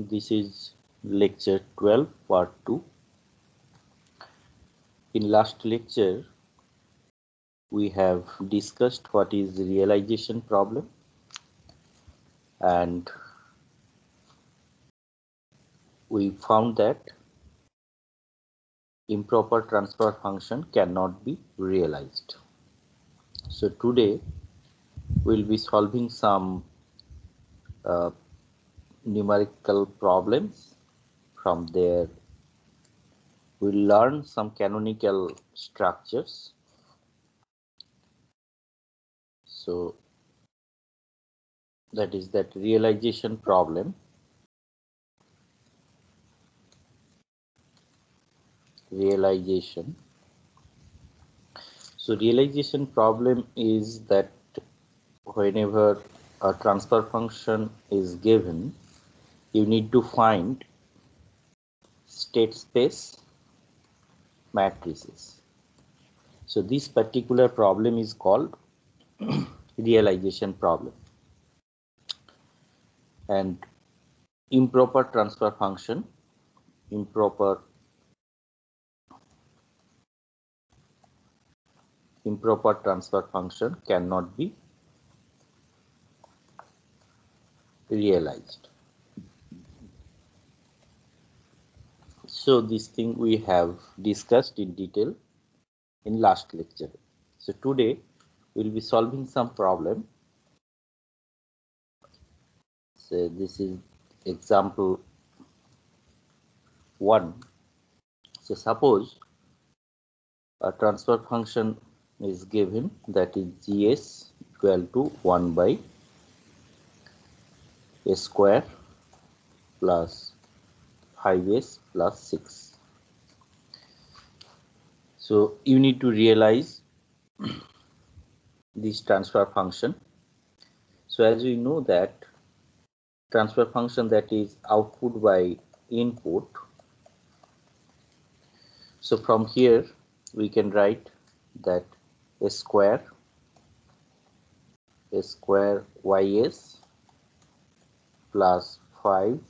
This is lecture 12 part 2. In last lecture we have discussed what is realization problem, and we found that improper transfer function cannot be realized. So today we'll be solving some numerical problems. From there we'll learn some canonical structures. So that is that realization problem. So realization problem is that whenever a transfer function is given, you need to find state space matrices. So this particular problem is called realization problem. And improper transfer function cannot be realized. So this thing we have discussed in detail in last lecture. So today we'll be solving some problem. So this is example 1. So suppose a transfer function is given, that is gs equal to 1 by a square plus 5s plus 6. So you need to realize this transfer function. So as we know that transfer function, that is output by input. So from here we can write that a square ys plus 5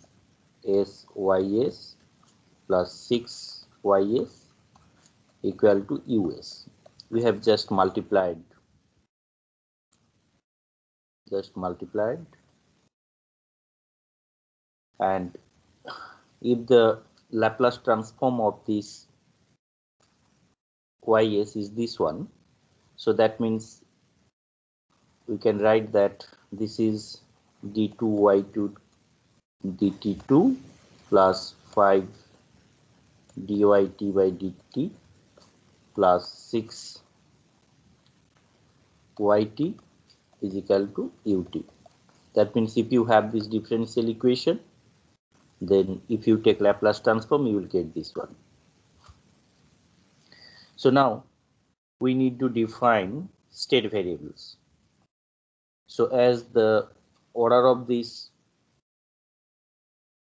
sys plus 6 ys equal to us. We have just multiplied and if the Laplace transform of this ys is this one, so that means we can write that this is d2y2 dt2 plus 5 dyt by dt plus 6 yt is equal to ut. That means if you have this differential equation, then if you take Laplace transform, you will get this one. So now we need to define state variables. So as the order of this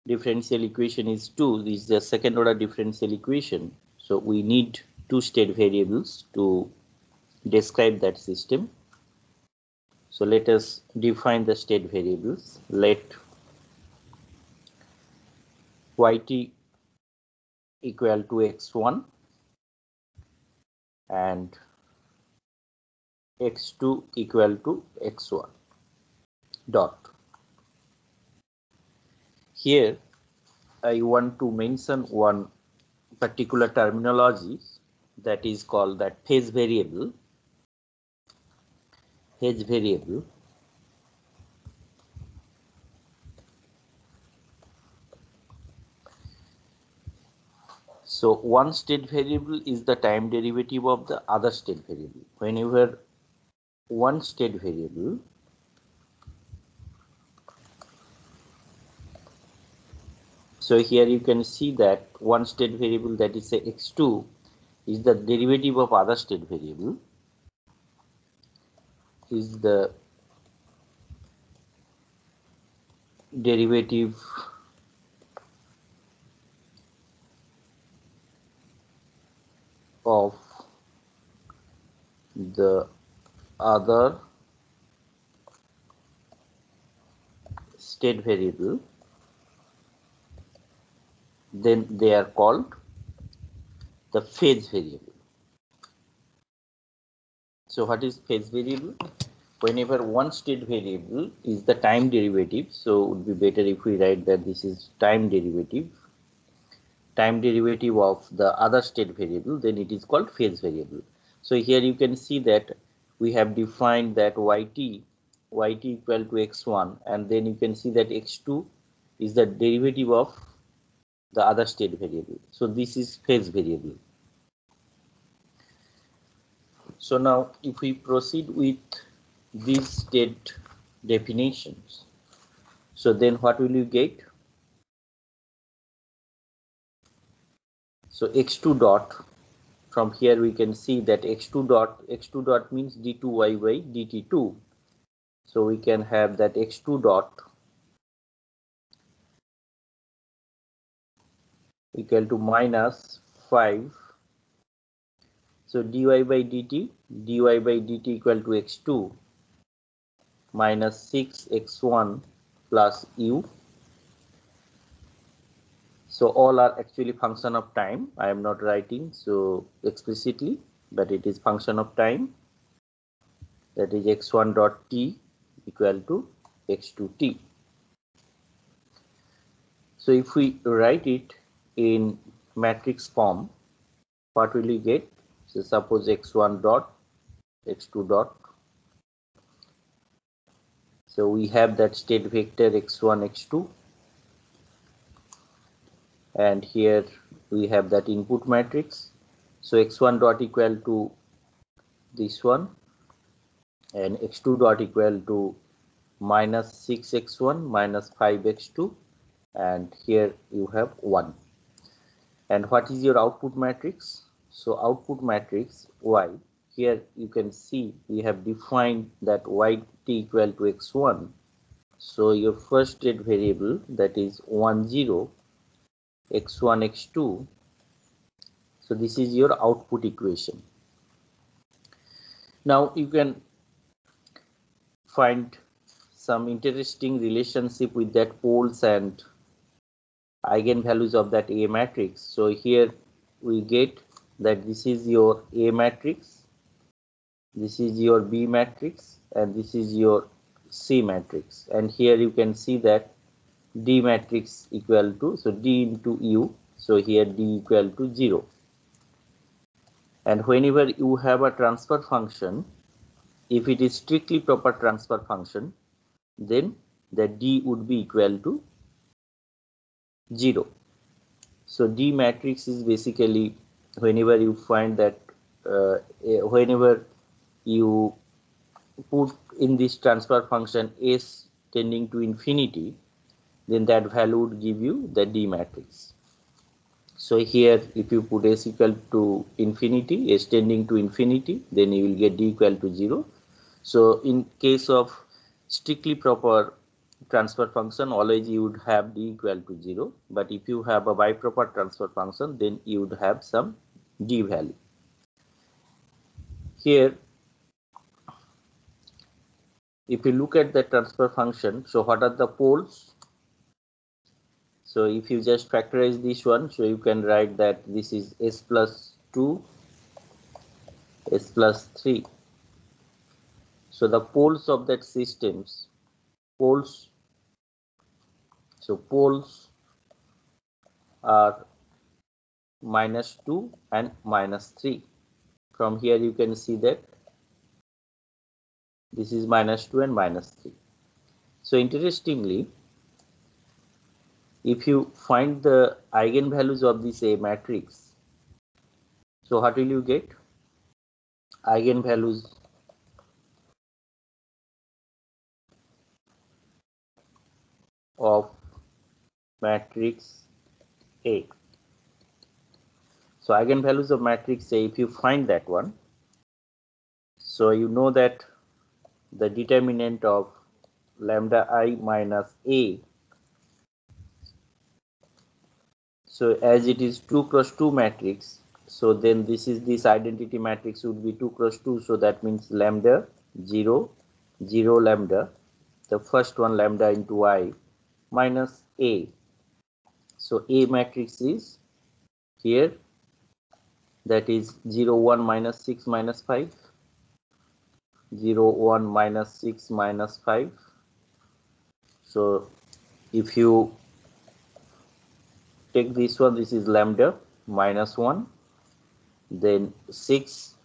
differential equation is 2, this is the second order differential equation. So we need two state variables to describe that system. So let us define the state variables. Let yt equal to x1 and x2 equal to x1 dot. Here I want to mention one particular terminology, that is called that phase variable. So one state variable is the time derivative of the other state variable. Whenever one state variable so here you can see that one state variable, that is say x2, is the derivative of other state variable, is the derivative of the other state variable, then they are called the phase variable. So what is phase variable? Whenever one state variable is the time derivative, so it would be better if we write that this is time derivative of the other state variable, then it is called phase variable. So here you can see that we have defined that yt equal to x1, and then you can see that x2 is the derivative of the other state variable. So this is phase variable. So now if we proceed with these state definitions, so then what will you get? So x2 dot, from here we can see that x2 dot means d2y by dt2. So we can have that x2 dot equal to minus 5. So dy by dt equal to x2 minus 6x1 plus u. So all are actually function of time. I am not writing so explicitly, but it is function of time. That is x1 dot t equal to x2 t. So if we write it in matrix form, what will you get? So suppose x1 dot, x2 dot. So we have that state vector x1, x2. And here we have that input matrix. So x1 dot equal to this one, and x2 dot equal to minus 6x1 minus 5x2, and here you have 1. And what is your output matrix? So output matrix y, here you can see we have defined that yt equal to x1. So your first state variable, that is 1 0 x1 x2. So this is your output equation. Now you can find some interesting relationship with that poles and eigenvalues of that A matrix. So here we get that this is your A matrix, this is your B matrix, and this is your C matrix. And here you can see that D matrix equal to, so D into U, so here D equal to 0. And whenever you have a transfer function, if it is strictly proper transfer function, then the D would be equal to 0. So D matrix is basically whenever you find that whenever you put in this transfer function S tending to infinity, then that value would give you the D matrix. So here if you put S equal to infinity, S tending to infinity, then you will get D equal to 0. So in case of strictly proper transfer function, always you would have D equal to 0. But if you have a biproper transfer function, then you would have some D value. Here, if you look at the transfer function, so what are the poles? So if you just factorize this one, so you can write that this is S plus 2, S plus 3. So the poles of that systems, poles are minus 2 and minus 3. From here you can see that this is minus 2 and minus 3. So interestingly, if you find the eigenvalues of this A matrix, so what will you get? Eigenvalues of matrix A. So eigenvalues of matrix A, if you find that one, so you know that the determinant of lambda I minus A, so as it is 2 cross 2 matrix, so then this identity matrix would be 2 cross 2, so that means lambda 0 0 lambda, the first one lambda into I minus A. So A matrix is here, that is 0 1 minus 6 minus 5, 0 1 minus 6 minus 5. So if you take this one, this is lambda minus 1, then 6,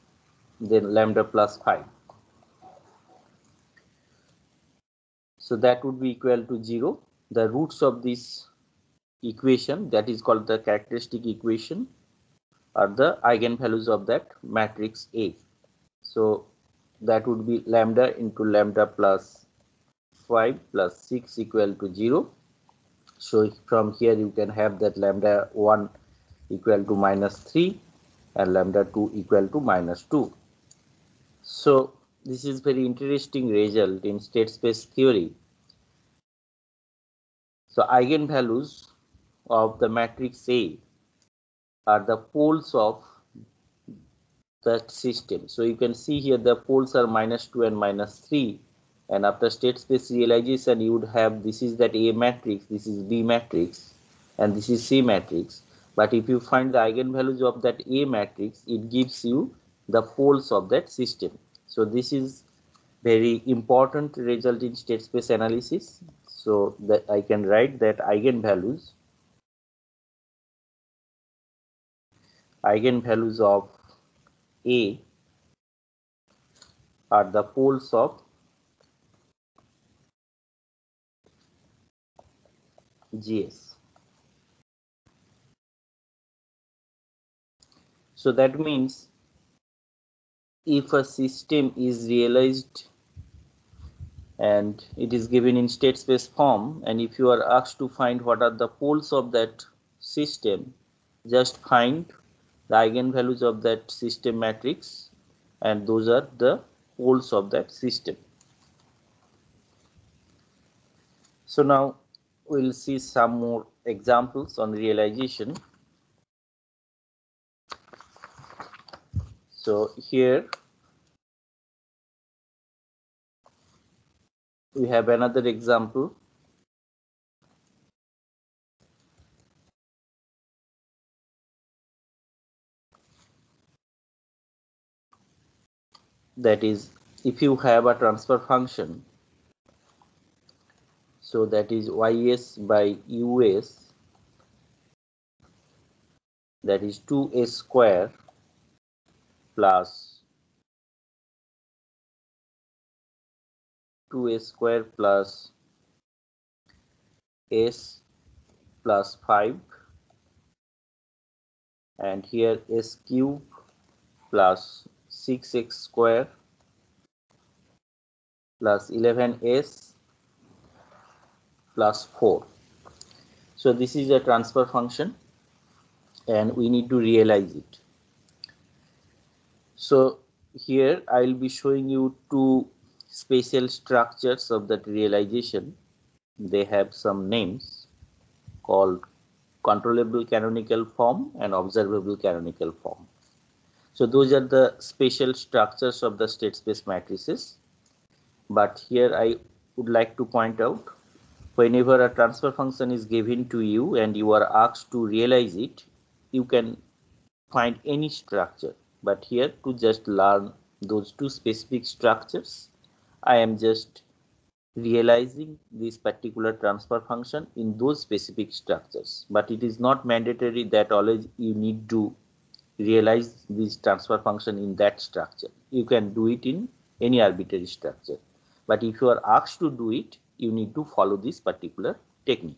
then lambda plus 5. So that would be equal to 0. The roots of this equation, that is called the characteristic equation, are the eigenvalues of that matrix A. So that would be lambda into lambda plus 5 plus 6 equal to 0. So from here you can have that lambda 1 equal to minus 3 and lambda 2 equal to minus 2. So this is very interesting result in state space theory. So eigenvalues of the matrix A are the poles of that system. So you can see here the poles are minus 2 and minus 3, and after state space realization you would have, this is that A matrix, this is B matrix, and this is C matrix. But if you find the eigenvalues of that A matrix, it gives you the poles of that system. So this is very important result in state space analysis. So that I can write that eigenvalues of A are the poles of GS. So that means if a system is realized and it is given in state space form, and if you are asked to find what are the poles of that system, just find the eigenvalues of that system matrix, and those are the poles of that system. So now we'll see some more examples on realization. So here we have another example. That is, if you have a transfer function, so that is ys by us, that is 2s square plus 2s square plus s plus 5, and here s cube plus 6x square plus 11s plus 4. So this is a transfer function and we need to realize it. So here I will be showing you two special structures of that realization. They have some names called controllable canonical form and observable canonical form. So those are the special structures of the state space matrices. But here I would like to point out, whenever a transfer function is given to you and you are asked to realize it, you can find any structure. But here, to just learn those two specific structures, I am just realizing this particular transfer function in those specific structures. But it is not mandatory that always you need to realize this transfer function in that structure. You can do it in any arbitrary structure. But if you are asked to do it, you need to follow this particular technique.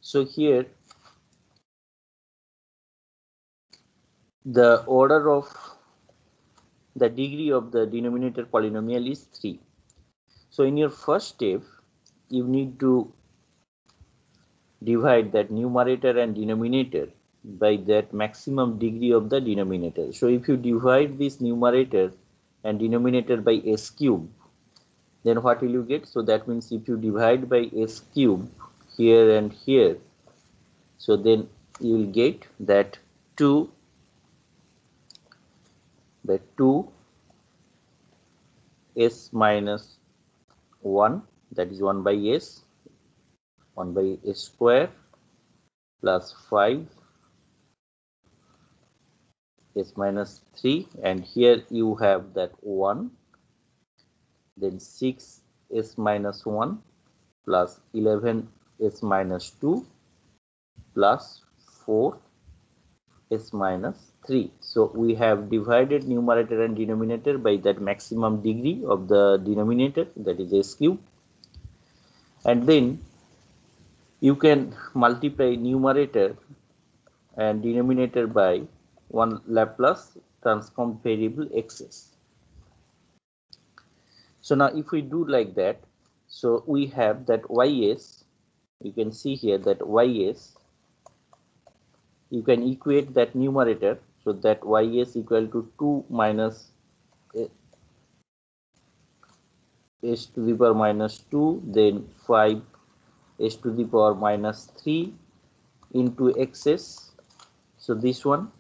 So here, the order of the degree of the denominator polynomial is 3. So in your first step, you need to divide that numerator and denominator by that maximum degree of the denominator. So if you divide this numerator and denominator by s cube, then what will you get? So that means if you divide by s cube here and here, so then you will get that 2 s minus 1, that is 1 by s, 1 by s square plus 5 s minus 3, and here you have that 1, then 6 s minus 1 plus 11 s minus 2 plus 4 s minus 3. So we have divided numerator and denominator by that maximum degree of the denominator, that is s cube, and then you can multiply numerator and denominator by one Laplace transform variable xs. So now if we do like that, so we have that ys, you can see here that ys, you can equate that numerator, so that ys equal to 2 minus s to the power minus 2, then 5 s to the power minus 3 into xs. So this one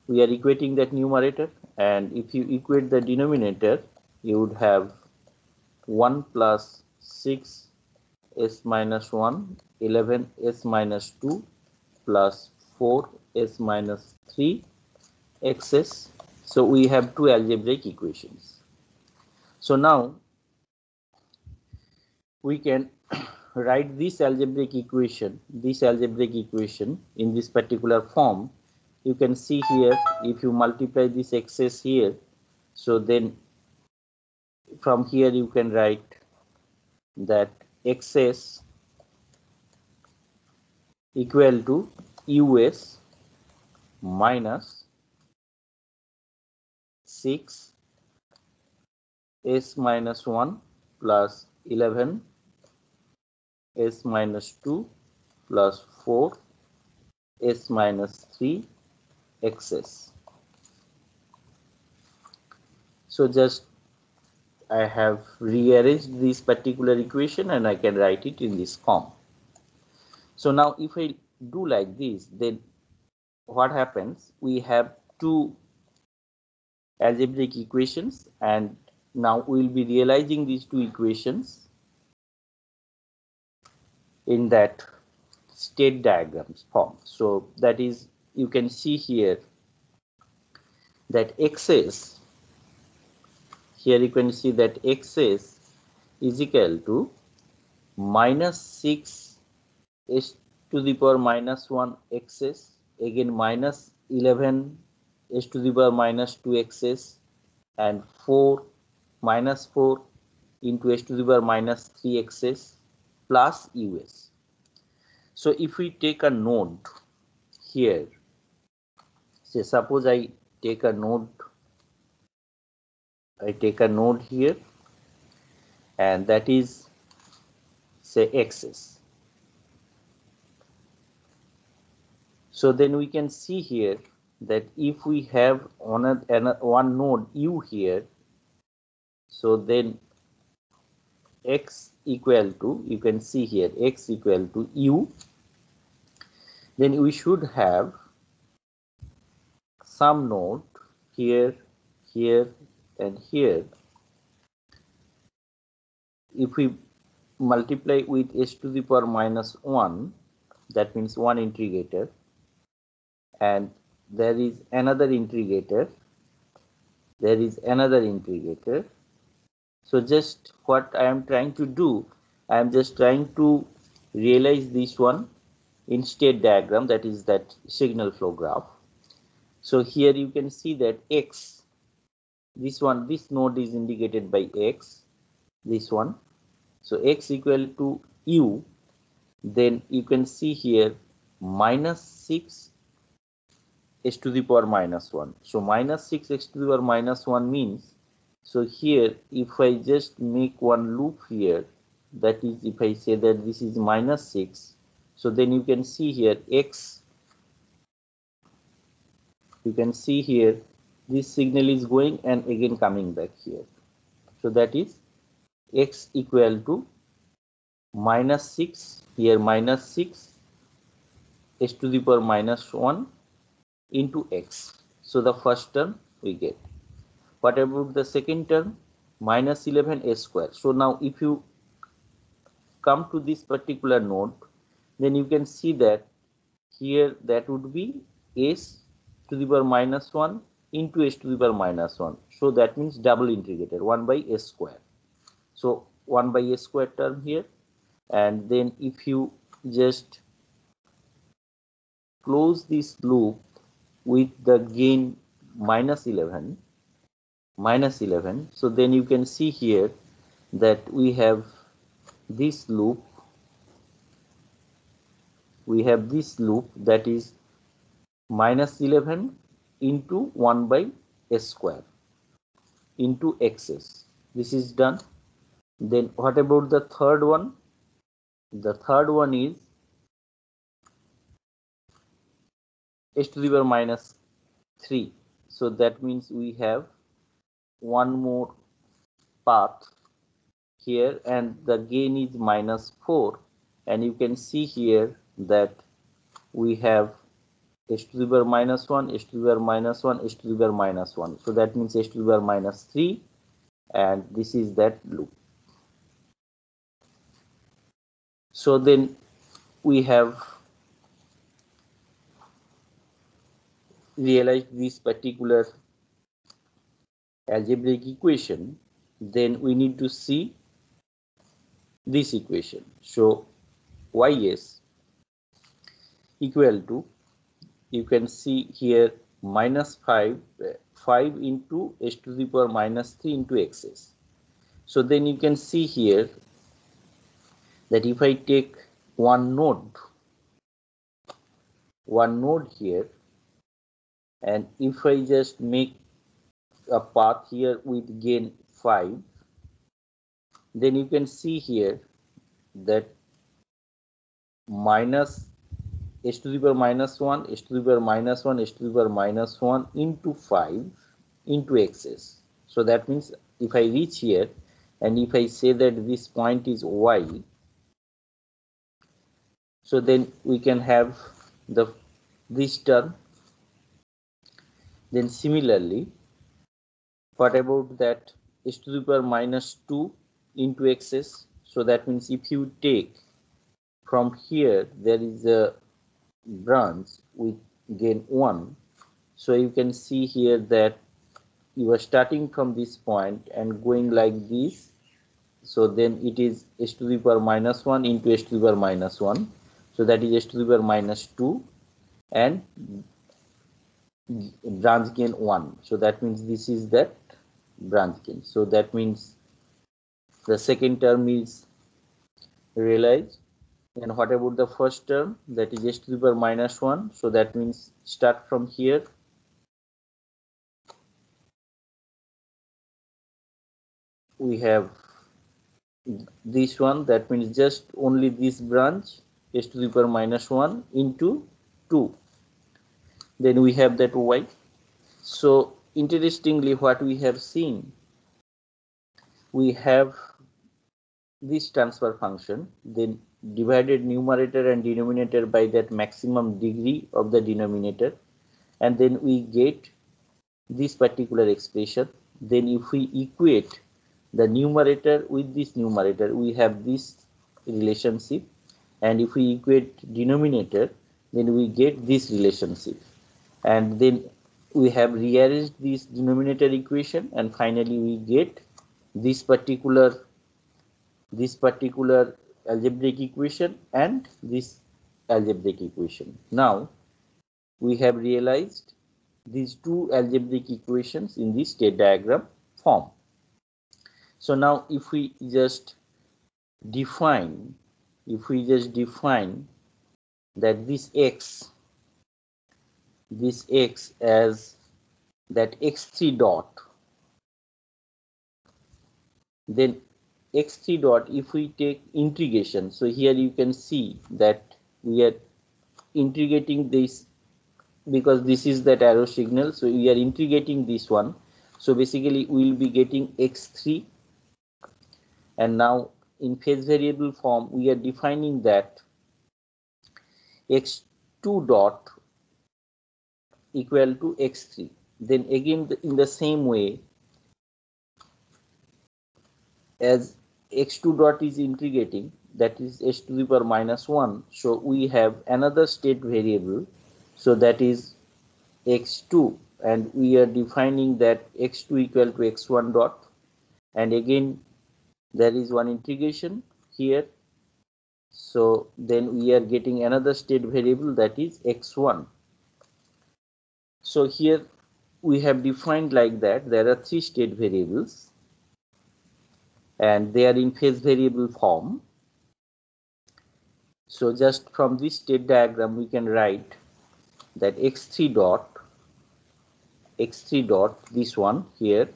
we are equating that numerator, and if you equate the denominator, you would have 1 plus 6 s minus 1, 11 s minus 2 plus 4 s minus 3 xs. So we have two algebraic equations. So now we can write this algebraic equation in this particular form. You can see here, if you multiply this xs here, so then from here you can write that xs equal to us minus 6 s minus 1 plus 11 s minus 2 plus 4 s minus 3 xs. So just I have rearranged this particular equation and I can write it in this form. So now if I do like this, then what happens? We have two algebraic equations, and now we will be realizing these two equations in that state diagrams form. So that is, you can see here that xs, here you can see that xs is equal to minus 6 s to the power minus 1 xs, again minus 11 s to the power minus 2 xs, and 4 minus 4 into s to the power minus 3 xs plus us. So if we take a node here, say suppose I take a node here, and that is say xs. So then we can see here that if we have one node u here, so then x equal to, you can see here x equal to u, then we should have some node here, here, and here. If we multiply with s to the power minus 1, that means one integrator, and there is another integrator, So just what I am trying to do, I am just trying to realize this one in state diagram, that is that signal flow graph. So here you can see that x, this node is indicated by x, this one. So x equal to u, then you can see here minus 6 s to the power minus 1. So minus 6 x to the power minus 1 means, so here if I just make one loop here, that is if I say that this is minus 6, so then you can see here x, you can see here this signal is going and again coming back here. So that is x equal to minus 6, here minus 6 s to the power minus 1 into x. So the first term we get. What about the second term? Minus 11 s square. So now if you come to this particular node, then you can see that here that would be s to the power minus 1 into s to the power minus 1. So that means double integrated 1 by s square. So 1 by s square term here, and then if you just close this loop with the gain minus 11, so then you can see here that we have this loop, that is minus 11 into 1 by s square into xs. This is done. Then what about the third one? The third one is s to the power minus 3. So that means we have one more path here, and the gain is minus 4, and you can see here that we have s to the power minus 1, s to the power minus 1, s to the power minus 1. So that means s to the power minus 3, and this is that loop. So then we have realized this particular algebraic equation. Then we need to see this equation. So ys equal to, you can see here, minus 5 into s to the power minus 3 into xs. So then you can see here that if I take one node here, and if I just make a path here with gain 5, then you can see here that minus s to the power minus 1, s to the power minus 1, s to the power minus 1 into 5 into xs. So that means if I reach here, and if I say that this point is y, so then we can have this term. Then similarly, what about that s to the power minus 2 into xs? So that means if you take from here, there is a branch with gain 1. So you can see here that you are starting from this point and going like this. So then it is s to the power minus 1 into s to the power minus 1. So that is s to the power minus 2 and branch gain 1. So that means this is that branch gain. So that means the second term is realized. And what about the first term, that is s to the power minus 1? So that means start from here, we have this one, that means just only this branch, s to the power minus 1 into 2. Then we have that y. So interestingly, what we have seen, we have this transfer function, then divided numerator and denominator by that maximum degree of the denominator, and then we get this particular expression. Then if we equate the numerator with this numerator, we have this relationship, and if we equate denominator, then we get this relationship, and then we have rearranged this denominator equation, and finally we get this particular algebraic equation and this algebraic equation. Now we have realized these two algebraic equations in the state diagram form. So now if we just define that this x as that x3 dot, then x3 dot, if we take integration, so here you can see that we are integrating this because this is that arrow signal, so we are integrating this one. So basically we will be getting x3, and now in phase variable form we are defining that x2 dot equal to x3. Then again in the same way, as x2 dot is integrating, that is h to the power minus 1. So we have another state variable, so that is x2, and we are defining that x2 equal to x1 dot, and again there is one integration here. So then we are getting another state variable, that is x1. So here we have defined like that there are three state variables and they are in phase variable form. So just from this state diagram we can write that x3 dot this one here,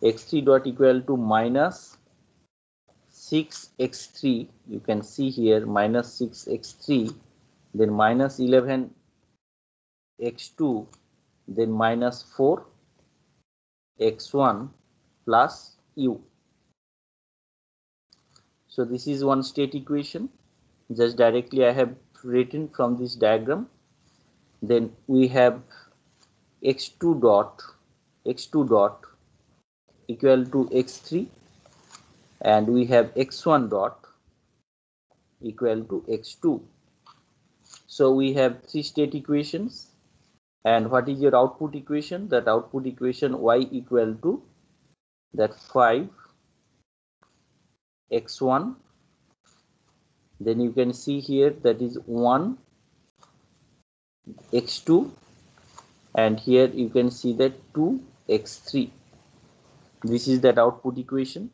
x3 dot equal to minus 6x3, you can see here minus 6x3, then minus 11x2, then minus 4x1 plus u. So this is one state equation, just directly I have written from this diagram. Then we have x2 dot equal to x3, and we have x1 dot equal to x2. So we have three state equations. And what is your output equation? That output equation y equal to that 5x1, then you can see here that is 1x2, and here you can see that 2x3. This is that output equation.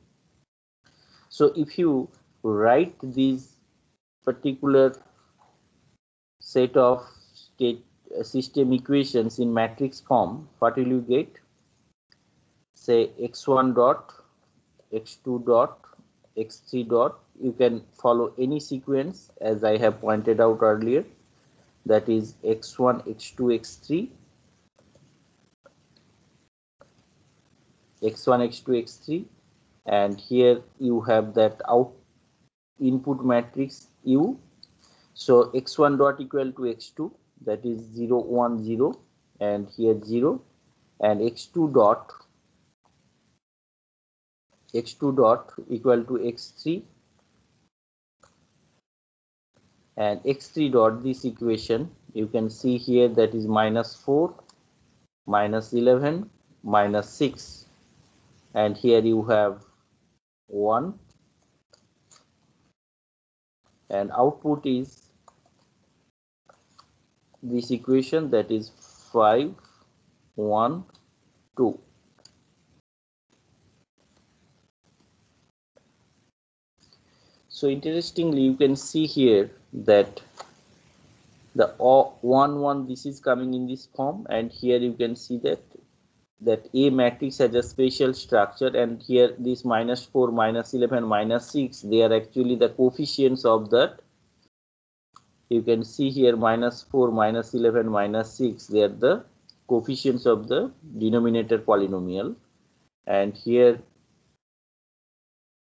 So if you write these particular set of state system equations in matrix form, what will you get? Say x1 dot, x2 dot, x3 dot, you can follow any sequence as I have pointed out earlier, that is x1, x2, x3, x1, x2, x3, and here you have that input matrix U. So x1 dot equal to x2, that is 0, 1, 0, and here 0, and x2 dot equal to x3, and x3 dot, this equation you can see here, that is minus 4, minus 11, minus 6, and here you have 1, and output is this equation, that is 5, 1, 2. So interestingly, you can see here that the 1, 1, this is coming in this form, and here you can see that A matrix has a special structure, and here this minus 4, minus 11, minus 6, they are actually the coefficients of that. You can see here minus 4, minus 11, minus 6, they are the coefficients of the denominator polynomial, and here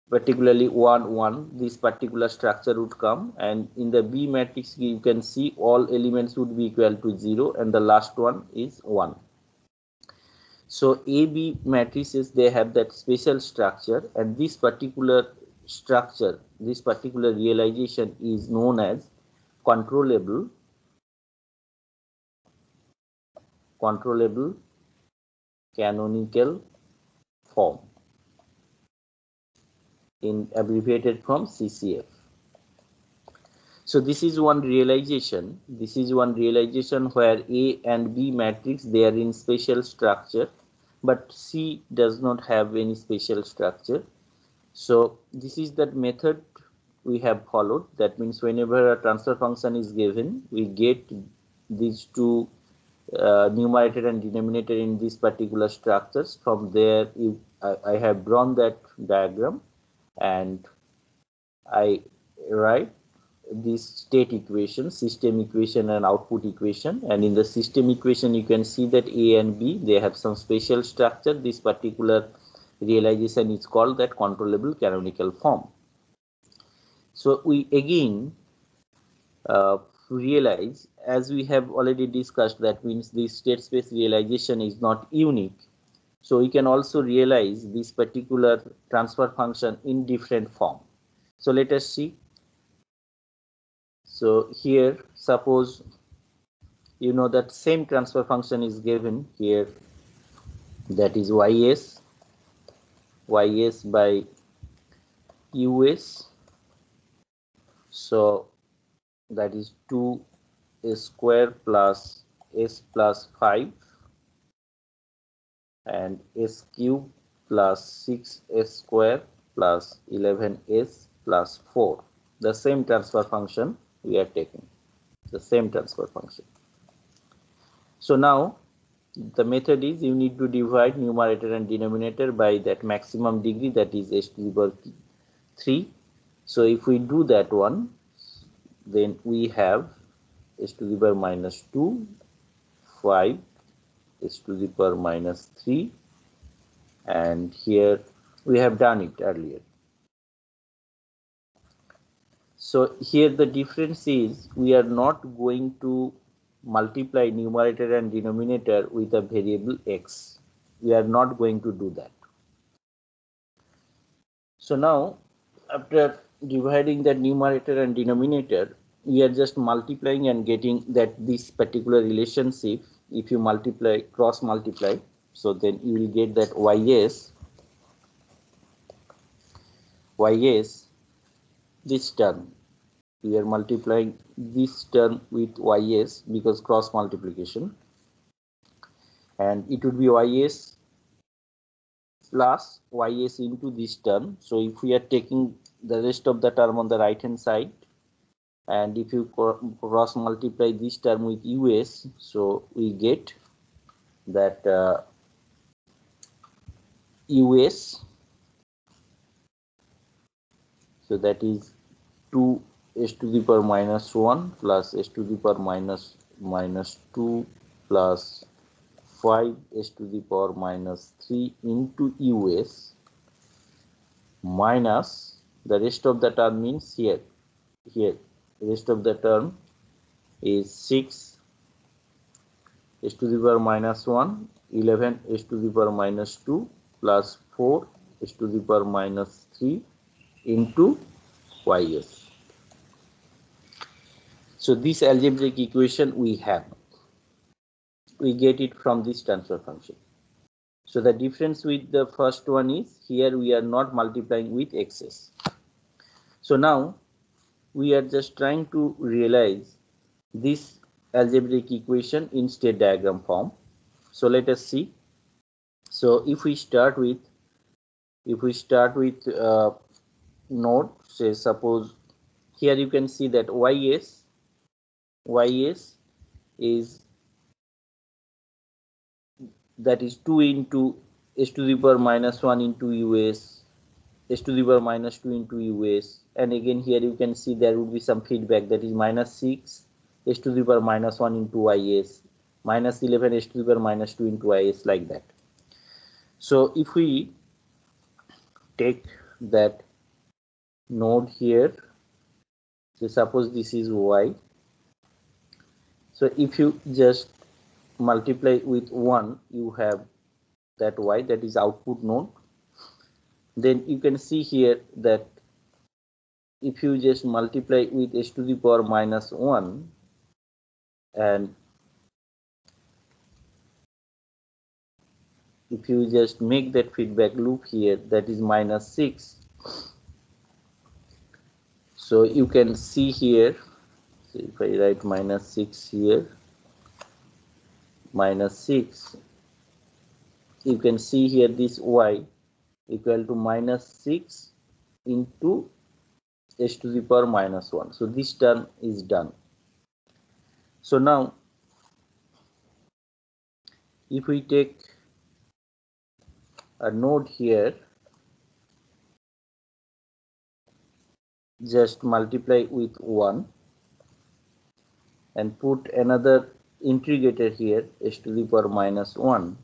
particularly 1, 1, this particular structure would come, and in the B matrix you can see all elements would be equal to 0 and the last one is 1. So AB matrices, they have that special structure, and this particular structure, this particular realization is known as controllable canonical form, in abbreviated from CCF. So this is one realization. This is one realization where A and B matrix, they are in special structure, but C does not have any special structure. So this is that method we have followed. That means whenever a transfer function is given, we get these two numerator and denominator in these particular structures. From there, I have drawn that diagram, and I write this state equation, system equation and output equation, and in the system equation you can see that A and B, they have some special structure. This particular realization is called that controllable canonical form. So we again realize, as we have already discussed, that means this state space realization is not unique. So we can also realize this particular transfer function in different form. So let us see. So here, suppose you know that same transfer function is given here, that is ys by us. So that is 2 s square plus s plus 5 and s cube plus 6s square plus 11s plus 4. The same transfer function we are taking, the same transfer function. So now the method is you need to divide numerator and denominator by that maximum degree, that is s to the power 3. So if we do that one, then we have s to the power minus 2, 5, s to the power minus 3, and here we have done it earlier. So here the difference is we are not going to multiply numerator and denominator with a variable x. We are not going to do that. So now after dividing the numerator and denominator, we are just multiplying and getting that this particular relationship, if you multiply, cross multiply, so then you will get that ys, this term. We are multiplying this term with ys because cross multiplication, and it would be ys plus ys into this term. So if we are taking the rest of the term on the right hand side, and if you cross multiply this term with us, so we get that us, so that is 2 s to the power minus 1 plus s to the power minus 2 plus 5 s to the power minus 3 into us minus the rest of the term means here rest of the term is 6 s to the power minus 1, 11 s to the power minus 2 plus 4 s to the power minus 3 into ys. So this algebraic equation we get it from this transfer function. So the difference with the first one is here we are not multiplying with x's. So now we are just trying to realize this algebraic equation in state diagram form. So let us see. So if we start with node, say suppose here you can see that ys is, that is 2 into s to the power minus 1 into us, s to the power minus 2 into us, and again here you can see there would be some feedback, that is minus 6 s to the power minus 1 into is, minus 11 s to the power minus 2 into is, like that. So if we take that node here, so suppose this is y, so if you just multiply with 1, you have that y, that is output node. Then you can see here that if you just multiply with s to the power minus 1, and if you just make that feedback loop here, that is minus 6. So you can see here, so if I write minus 6 here, minus 6, you can see here this y equal to minus 6 into s to the power minus 1. So this term is done. So now if we take a node here, just multiply with 1 and put another integrator here, s to the power minus 1.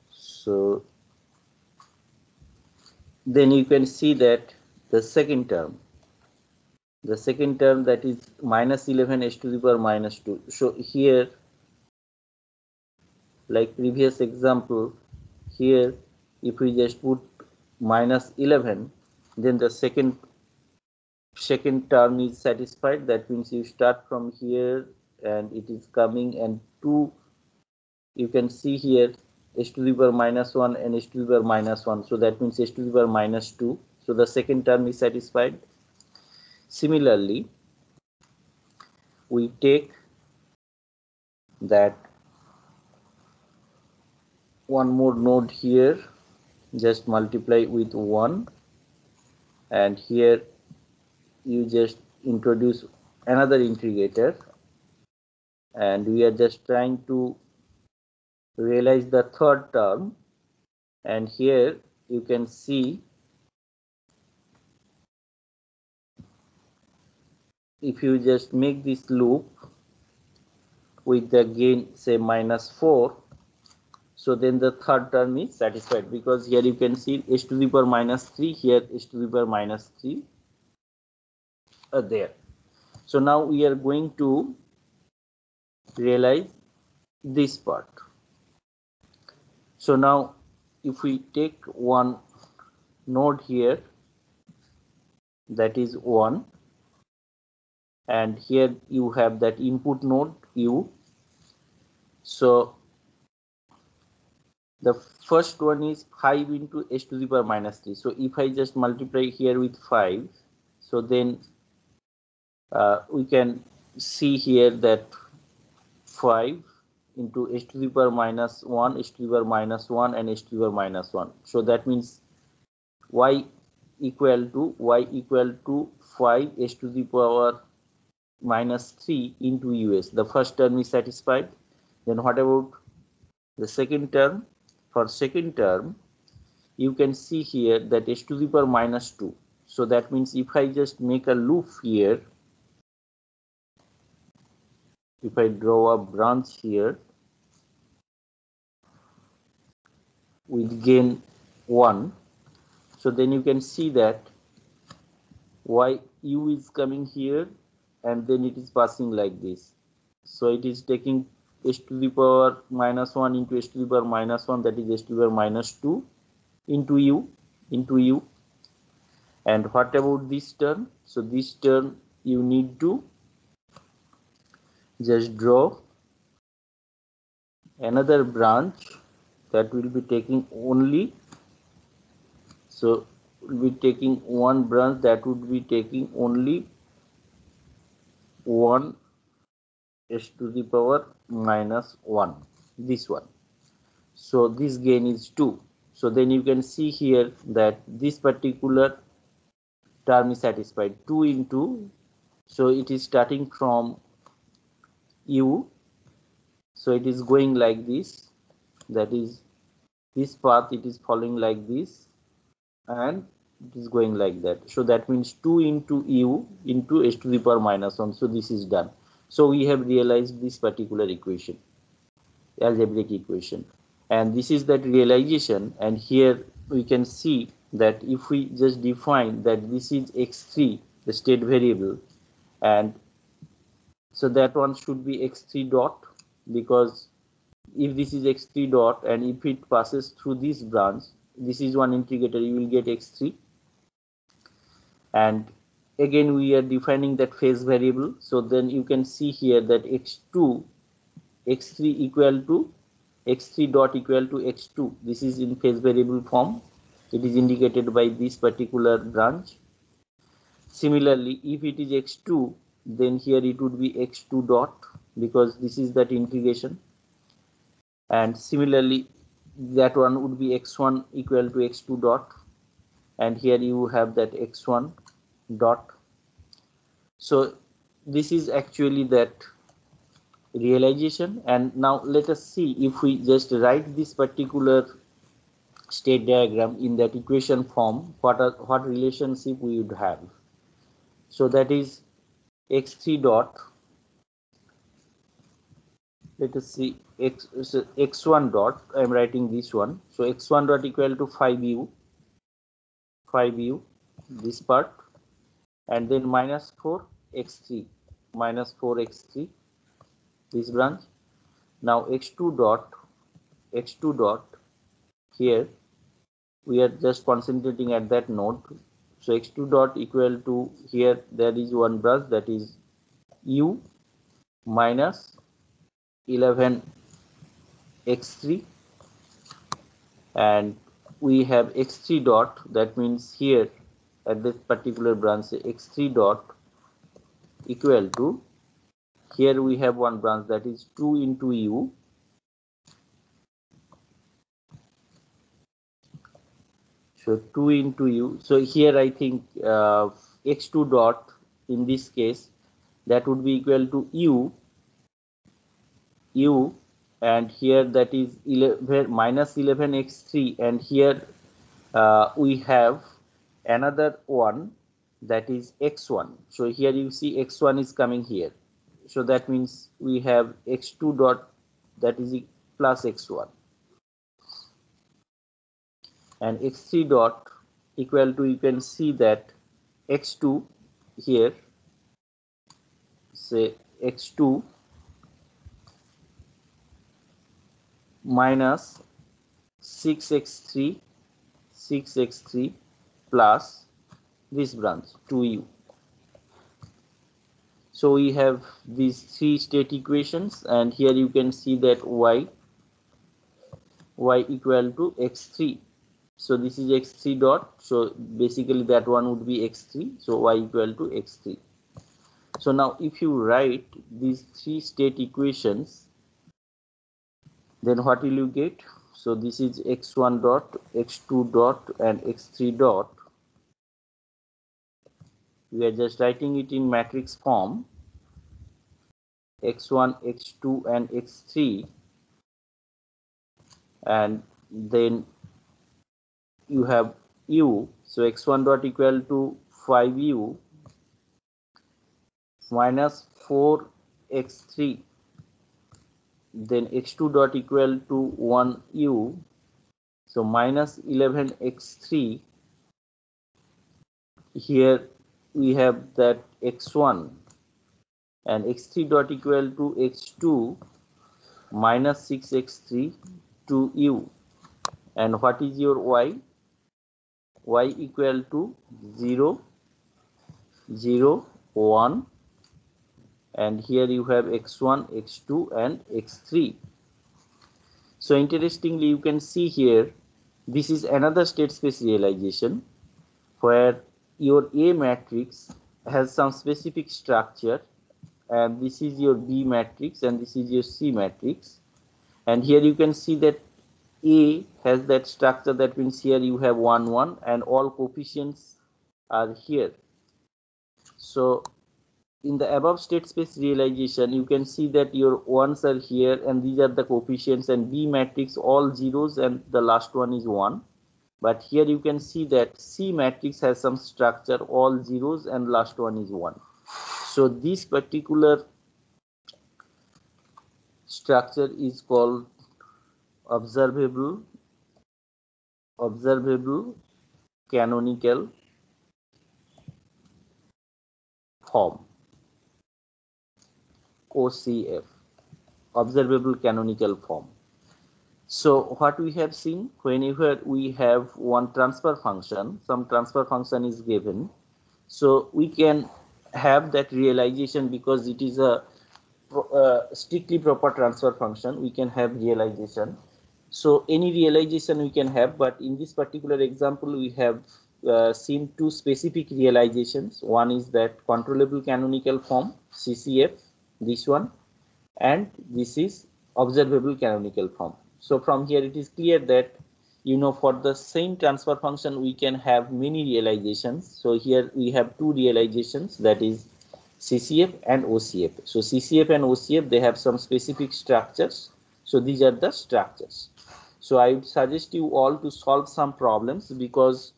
So then you can see that the second term, that is minus 11 s to the power minus 2. So here, like previous example, here if we just put minus 11, then the second second term is satisfied. That means you start from here and it is coming, and 2, you can see here h to the power minus 1 and h to the power minus 1. So that means h to the power minus 2. So the second term is satisfied. Similarly, we take that one more node here, just multiply with 1, and here you just introduce another integrator, and we are just trying to realize the third term. And here you can see, if you just make this loop with the gain say -4, so then the third term is satisfied, because here you can see h to the power -3, here h to the power -3 are there. So now we are going to realize this part. So now if we take one node here, that is 1, and here you have that input node u. So the first one is 5 into h to the power -3. So if I just multiply here with 5, so then we can see here that 5 into h to the power -1, h to the power -1, and h to the power -1. So that means y equal to 5 h to the power -3 into us. The first term is satisfied. Then what about the second term? For second term, you can see here that h to the power -2. So that means if I just make a loop here, if I draw a branch here with gain 1, so then you can see that u is coming here, and then it is passing like this. So it is taking h to the power -1 into h to the power -1, that is h to the power -2 into u. And what about this term? So this term you need to just draw another branch that will be taking only, so will be taking one branch that would be taking only 1 h to the power -1, this one. So this gain is 2. So then you can see here that this particular term is satisfied. 2 into, so it is starting from u, so it is going like this, that is this path, it is following like this, and it is going like that. So that means 2 into u into h to the power -1. So this is done. So we have realized this particular equation, algebraic equation, and this is that realization. And here we can see that if we just define that this is x3, the state variable, and so that one should be x3 dot, because if this is x3 dot and if it passes through this branch, this is one integrator, you will get x3. And again we are defining that phase variable. So then you can see here that x3 equal to x3 dot equal to x2. This is in phase variable form. It is indicated by this particular branch. Similarly, if it is x2, then here it would be x2 dot, because this is that integration. And similarly, that one would be x1 equal to x2 dot, and here you have that x1 dot. So this is actually that realization. And now let us see if we just write this particular state diagram in that equation form, what relationship we would have. So that is x3 dot, let us see, x1 dot, I am writing this one. So x1 dot equal to 5u, this part, and then -4 x3, this branch. Now x2 dot, here we are just concentrating at that node, So x2 dot equal to, here there is one branch, that is u minus 11 x3, and we have x3 dot, that means here at this particular branch x3 dot equal to, here we have one branch, that is 2 into u, so 2 into u. So here I think x2 dot in this case, that would be equal to u, and here that is 11 minus 11 x3, and here we have another one, that is x1. So here you see x1 is coming here, so that means we have x2 dot, that is plus x1, and x3 dot equal to, you can see that x2 here, say x2 minus 6x3 plus this branch 2u. So we have these three state equations, and here you can see that y equal to x3. So this is x3 dot, so basically that one would be x3, so y equal to x3. So now if you write these three state equations, then what will you get? So this is x1 dot, x2 dot, and x3 dot. We are just writing it in matrix form, x1, x2, and x3, and then you have u. So x1 dot equal to 5u minus 4x3, then x2 dot equal to 1u, so minus 11x3. Here we have that x1, and x3 dot equal to x2 minus 6x3 to u, and what is your y? Y equal to 0, 0, 1, and here you have x1, x2, and x3. So interestingly, you can see here, this is another state space realization where your A matrix has some specific structure, and this is your B matrix, and this is your C matrix, and here you can see that A has that structure, that means here you have 1, 1, and all coefficients are here. So in the above state space realization, you can see that your 1s are here, and these are the coefficients, and B matrix all zeros, and the last one is 1. But here you can see that C matrix has some structure, all zeros, and last one is 1. So this particular structure is called observable canonical form, OCF, observable canonical form. So what we have seen, whenever we have one transfer function, some transfer function is given, so we can have that realization because it is a strictly proper transfer function. We can have realization. So any realization we can have, but in this particular example, we have seen two specific realizations. One is that controllable canonical form, CCF, this one, and this is observable canonical form. So from here it is clear that, you know, for the same transfer function we can have many realizations. So here we have two realizations, that is CCF and OCF. So CCF and OCF, they have some specific structures. So these are the structures. So I would suggest you all to solve some problems, because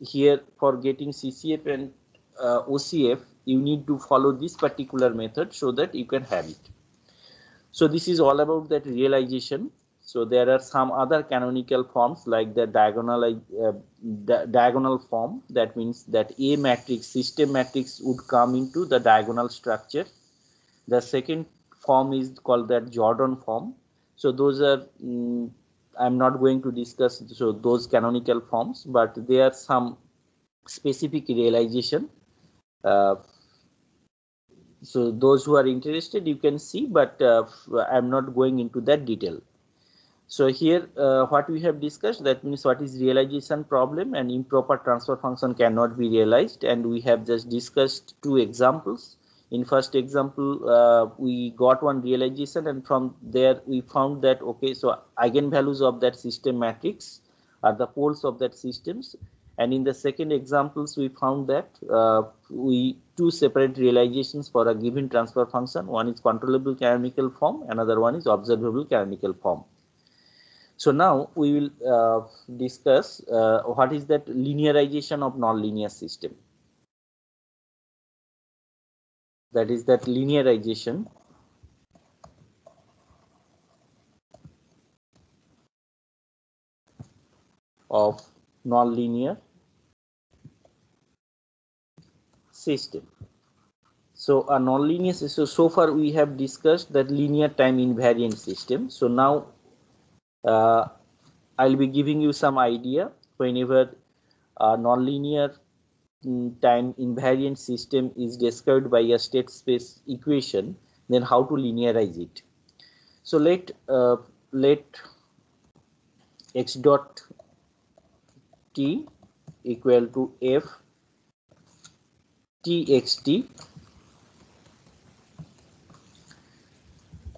here for getting CCF and OCF, you need to follow this particular method so that you can have it. So this is all about that realization. So there are some other canonical forms like the diagonal form. That means that A matrix, system matrix, would come into the diagonal structure. The second form is called that Jordan form. So those are, I'm not going to discuss so those canonical forms, but there are some specific realization. So those who are interested, you can see, but I'm not going into that detail. So here what we have discussed, that means what is realization problem, and improper transfer function cannot be realized, and we have just discussed two examples. In first example, we got one realization, and from there we found that okay, so eigenvalues of that system matrix are the poles of that systems. And in the second examples, we found that we two separate realizations for a given transfer function. One is controllable canonical form, another one is observable canonical form. So now we will discuss what is that linearization of nonlinear system. That is that linearization of nonlinear system. So a nonlinear system, so far we have discussed that linear time invariant system. So now I'll be giving you some idea whenever a nonlinear time invariant system is described by a state space equation, then how to linearize it. So let x dot t equal to f txt,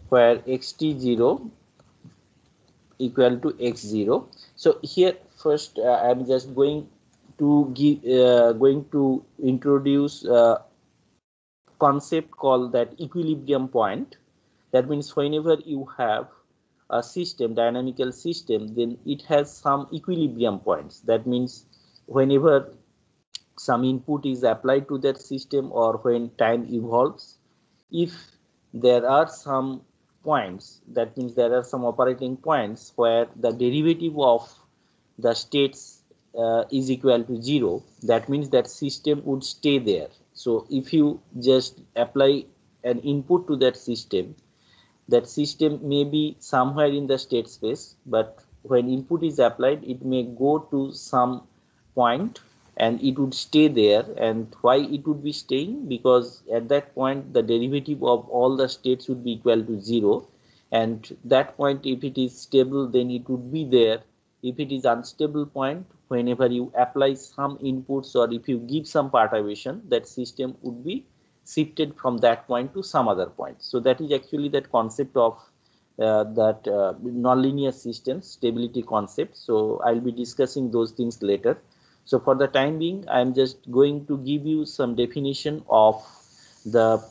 where xt0 equal to x0. So here first I am just going to introduce a concept called that equilibrium point. That means whenever you have a system, dynamical system, then it has some equilibrium points. That means whenever some input is applied to that system or when time evolves, if there are some points, that means there are some operating points where the derivative of the states is equal to 0, that means that system would stay there. So if you just apply an input to that system may be somewhere in the state space, but when input is applied, it may go to some point and it would stay there. And why it would be staying? Because at that point the derivative of all the states would be equal to 0, and that point, if it is stable, then it would be there. If it is unstable point, whenever you apply some inputs or if you give some perturbation, that system would be shifted from that point to some other point. So that is actually that concept of that nonlinear systems stability concept. So I'll be discussing those things later. So for the time being, I'm just going to give you some definition of the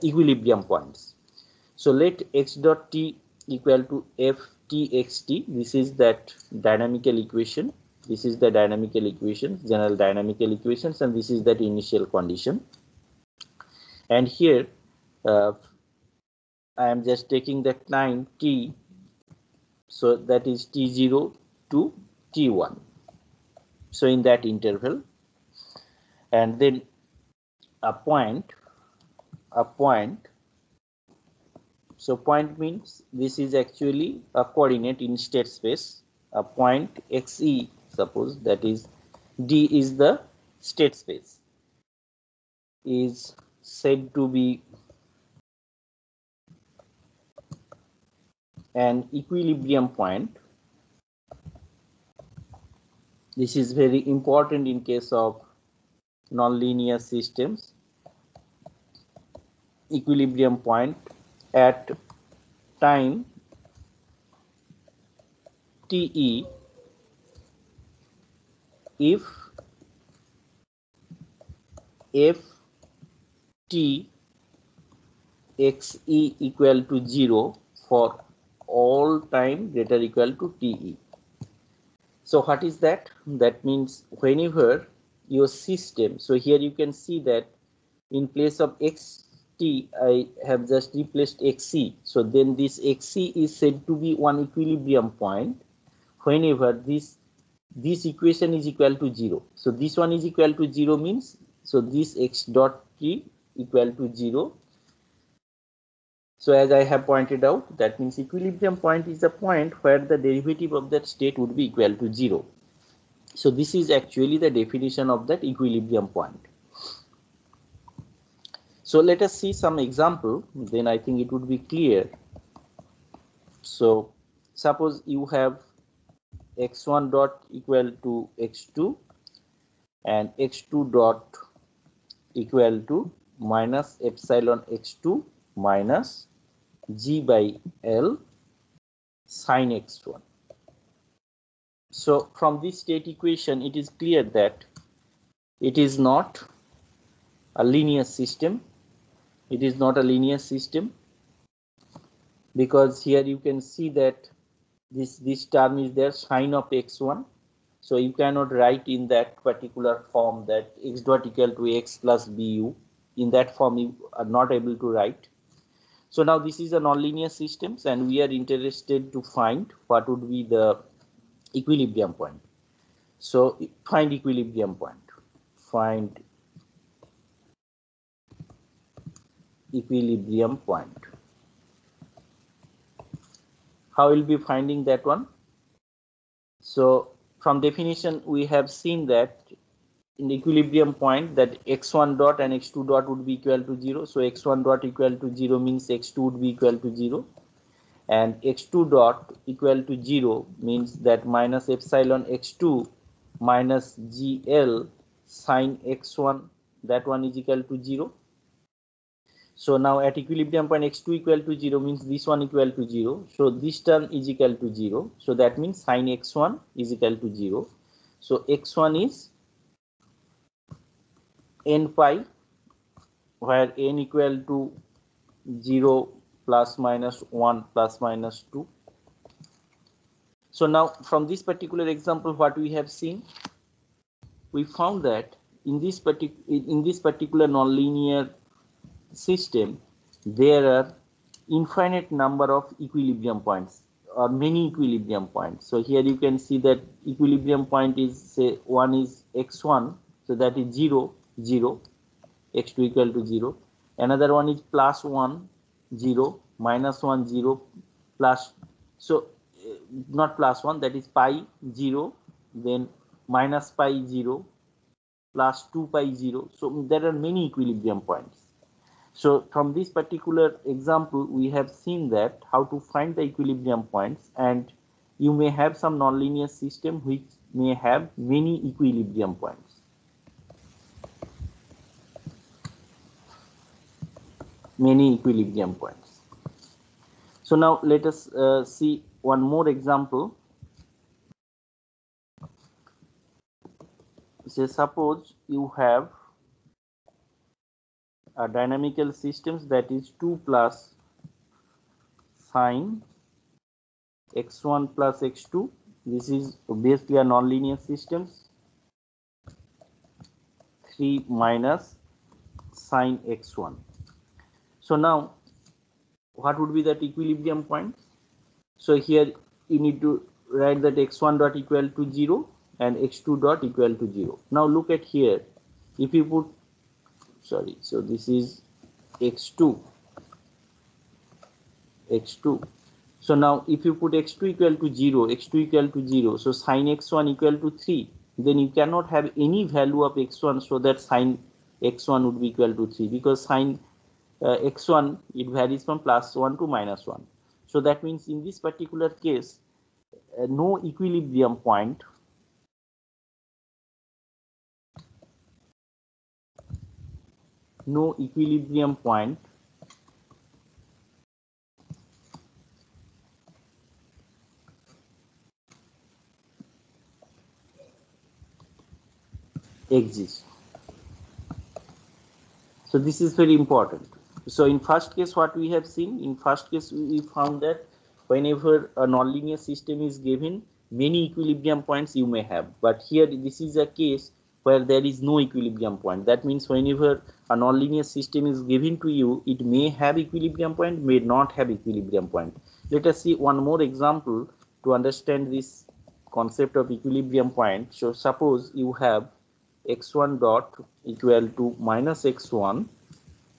equilibrium points. So let x dot t equal to f txt. This is that dynamical equation. This is the dynamical equation, general dynamical equations, and this is that initial condition. And here I am just taking the time t, so that is t0 to t1. So in that interval, and then a point. So point means this is actually a coordinate in state space. A point xe, suppose that is D is the state space, is said to be an equilibrium point. This is very important in case of nonlinear systems. Equilibrium point at time te if f t xe equal to 0 for all time greater or equal to te. So what is that? That means whenever your system, so here you can see that in place of xt I have just replaced xc. So then this xc is said to be one equilibrium point whenever this equation is equal to 0. So this one is equal to 0 means, so this x dot t equal to 0. So as I have pointed out, that means equilibrium point is a point where the derivative of that state would be equal to 0. So this is actually the definition of that equilibrium point. So let us see some example, then I think it would be clear. So suppose you have x1 dot equal to x2 and x2 dot equal to minus epsilon x2 minus g by L sine x1. So from this state equation, it is clear that it is not a linear system. It is not a linear system because here you can see that this term is there, sine of x1. So you cannot write in that particular form that x dot equal to x plus bu. In that form you are not able to write. So now this is a nonlinear systems and we are interested to find what would be the equilibrium point. So find equilibrium point. Find equilibrium point. How will be finding that one? So from definition we have seen that in the equilibrium point that x1 dot and x2 dot would be equal to 0. So x1 dot equal to 0 means x2 would be equal to 0 and x2 dot equal to 0 means that minus epsilon x2 minus gl sine x1, that one is equal to 0. So now at equilibrium point x2 equal to 0 means this one equal to 0. So this term is equal to 0. So that means sine x1 is equal to 0. So x1 is n pi, where n equal to 0 plus minus 1 plus minus 2. So now from this particular example, what we have seen, we found that in this particular nonlinear system, there are infinite number of equilibrium points or many equilibrium points. So here you can see that equilibrium point is, say, one is x1, so that is 0, 0, x2 equal to 0. Another one is plus 1, 0, minus 1, 0, plus, so not plus 1, that is pi 0, then minus pi 0, plus 2 pi 0. So there are many equilibrium points. So from this particular example, we have seen that how to find the equilibrium points, and you may have some nonlinear system which may have many equilibrium points. Many equilibrium points. So now let us see one more example. Say suppose you have a dynamical systems that is 2 plus sine x1 plus x2. This is basically a nonlinear systems. 3 minus sine x1. So now what would be that equilibrium point? So here you need to write that x1 dot equal to 0 and x2 dot equal to 0. Now look at here. If you put, sorry, so this is x2. So now if you put x2 equal to 0, x2 equal to 0, so sine x1 equal to 3, then you cannot have any value of x1 so that sine x1 would be equal to 3, because sine x1, it varies from plus 1 to minus 1. So that means in this particular case, no equilibrium point exists. So this is very important. So in first case, what we have seen, in first case we found that whenever a nonlinear system is given, many equilibrium points you may have, but here this is a case where there is no equilibrium point. That means whenever a nonlinear system is given to you, it may have equilibrium point, may not have equilibrium point. Let us see one more example to understand this concept of equilibrium point. So suppose you have x1 dot equal to minus x1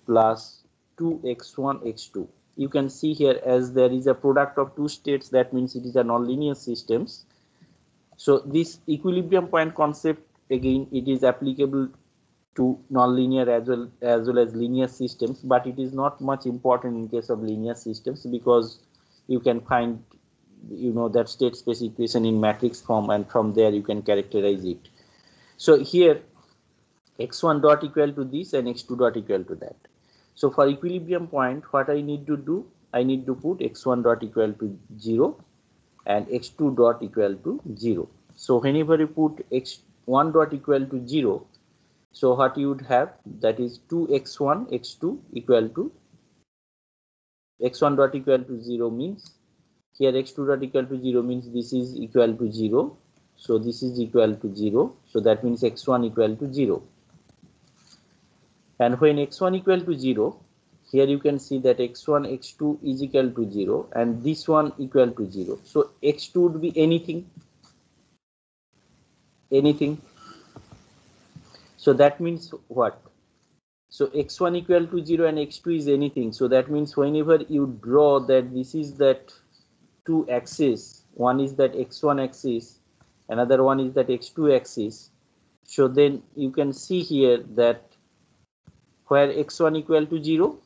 plus 2x1 x2. You can see here, as there is a product of two states, that means it is a nonlinear systems. So this equilibrium point concept, again, it is applicable to nonlinear as well as linear systems, but it is not much important in case of linear systems, because you can find, you know, that state space equation in matrix form, and from there you can characterize it. So here x1 dot equal to this and x2 dot equal to that. So for equilibrium point, what I need to do, I need to put x1 dot equal to 0 and x2 dot equal to 0. So whenever you put x1 dot equal to 0, so what you would have, that is 2x1 x2 equal to x1 dot equal to 0 means here x2 dot equal to 0 means this is equal to 0. So this is equal to 0. So that means x1 equal to 0. And when x1 equal to 0, here you can see that x1 x2 is equal to 0 and this one equal to 0. So x2 would be anything. So that means what? So x1 equal to 0 and x2 is anything. So that means whenever you draw that this is that two axes, one is that x1 axis, another one is that x2 axis. So then you can see here that where x1 equal to 0,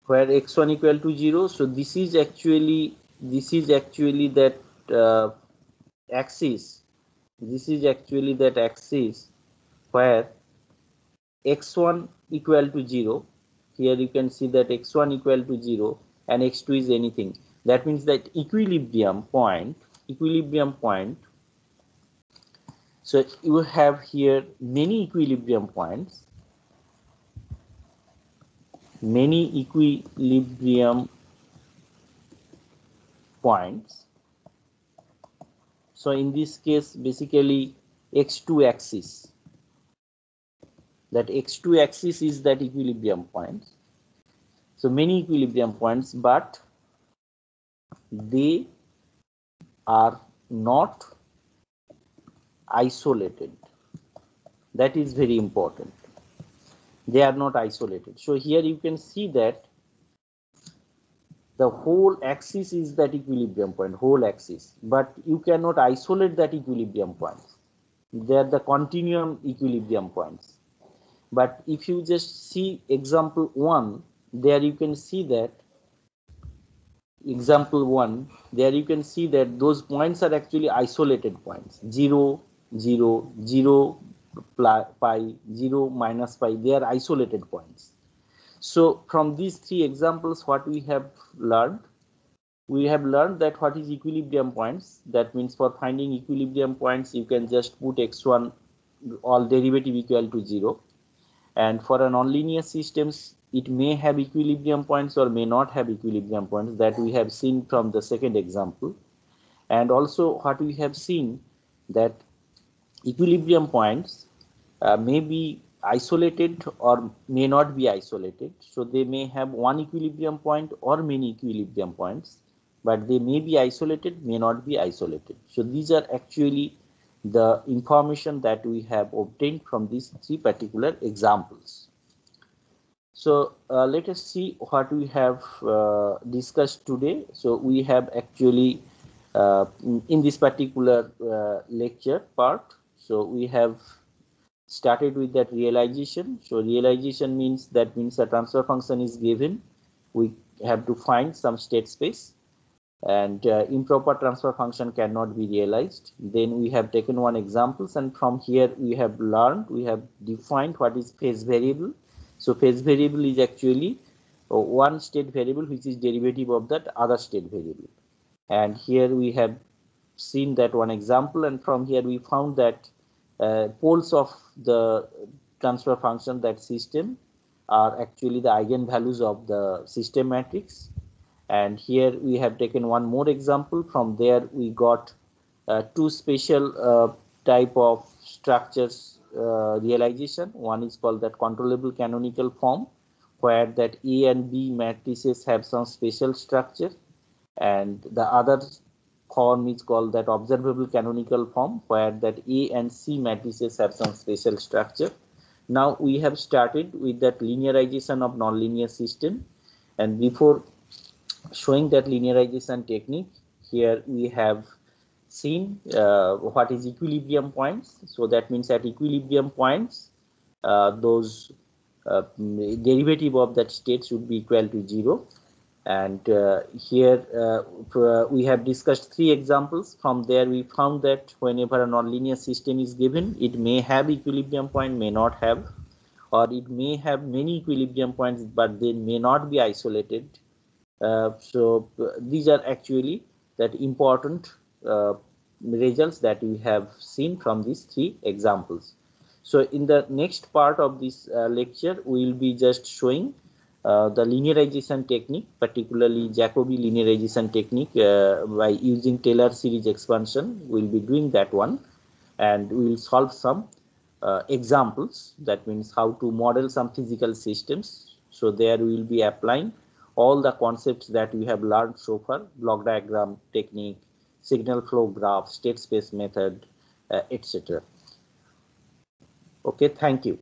where x1 equal to 0, so this is actually that axis. This is actually that axis where x1 equal to 0. Here you can see that x1 equal to 0 and x2 is anything. That means that equilibrium point. So you have here many equilibrium points. So in this case, basically x2 axis. That x2 axis is that equilibrium point. So many equilibrium points, but they are not isolated. That is very important. They are not isolated. So here you can see that the whole axis is that equilibrium point, whole axis, but you cannot isolate that equilibrium points. They are the continuum equilibrium points. But if you just see example 1, there you can see that those points are actually isolated points. 0, 0, 0, pi, 0, minus pi, they are isolated points. So from these three examples, what we have learned? We have learned that what is equilibrium points. That means for finding equilibrium points, you can just put x1 all derivative equal to 0. And for a nonlinear systems, it may have equilibrium points or may not have equilibrium points, that we have seen from the second example. And also what we have seen, that equilibrium points may be isolated or may not be isolated. So they may have one equilibrium point or many equilibrium points, but they may be isolated, may not be isolated. So these are actually the information that we have obtained from these three particular examples. So let us see what we have discussed today. So we have actually in this particular lecture part, so we have started with that realization. So realization means a transfer function is given. We have to find some state space, and improper transfer function cannot be realized. Then we have taken one examples, and from here we have defined what is phase variable. So phase variable is actually one state variable which is derivative of that other state variable. And here we have seen that one example, and from here we found that poles of the transfer function, that system, are actually the eigenvalues of the system matrix. And here we have taken one more example. From there we got two special type of structures realization. One is called that controllable canonical form, where that A and B matrices have some special structure, and the other form is called that observable canonical form, where that A and C matrices have some special structure. Now we have started with that linearization of nonlinear system, and before showing that linearization technique, here we have seen what is equilibrium points. So that means at equilibrium points, those derivative of that state should be equal to 0. And here we have discussed 3 examples. From there we found that whenever a nonlinear system is given, it may have equilibrium point, may not have, or it may have many equilibrium points, but they may not be isolated. So these are actually that important results that we have seen from these 3 examples. So in the next part of this lecture, we will be just showing the linearization technique, particularly Jacobi linearization technique by using Taylor series expansion. We will be doing that one, and we will solve some examples. That means how to model some physical systems. So there we will be applying all the concepts that we have learned so far: block diagram technique, signal flow graph, state space method, etc. Okay, thank you.